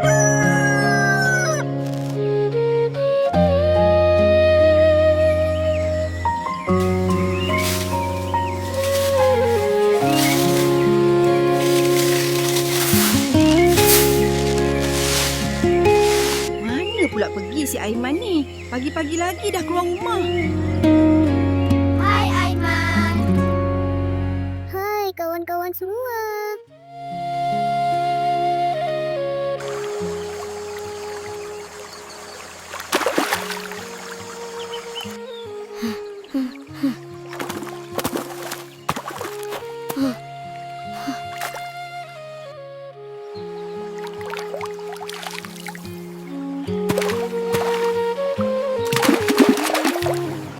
Mana pula pergi si Aiman ni? Pagi-pagi lagi dah keluar rumah. Hai Aiman. Hai kawan-kawan semua.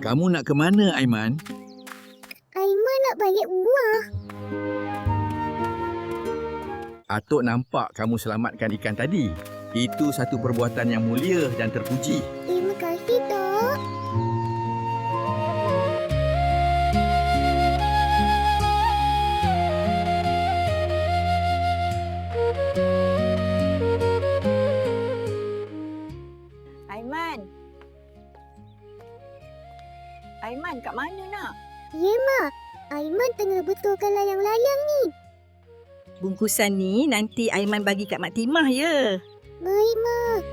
Kamu nak ke mana, Aiman? Aiman nak balik rumah. Atuk nampak kamu selamatkan ikan tadi. Itu satu perbuatan yang mulia dan terpuji. Terima kasih, Tok. Aiman. Aiman, kat mana nak? Ya, Mak. Aiman tengah betulkan layang-layang ni. Bungkusan ni nanti Aiman bagi kat Mak Timah ya. Baik, Mak.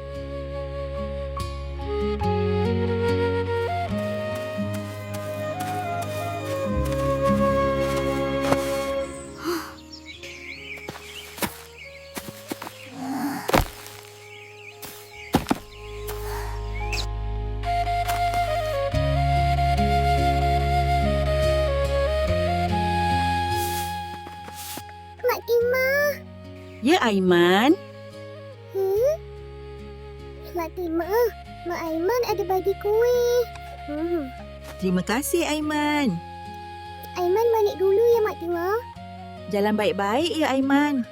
Mak Timah. Ya Aiman. Mak Timah, Mak Aiman ada bagi kuih. Terima kasih Aiman. Aiman balik dulu ya, Mak Timah. Jalan baik-baik ya Aiman.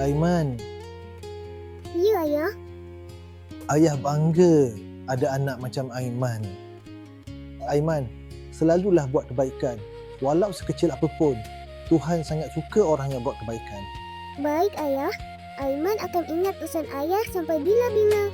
Aiman, Ya, Ayah. ayah bangga ada anak macam Aiman. Aiman, selalulah buat kebaikan. Walau sekecil apapun, Tuhan sangat suka orang yang buat kebaikan. Baik, Ayah. Aiman akan ingat pesan Ayah sampai bila-bila.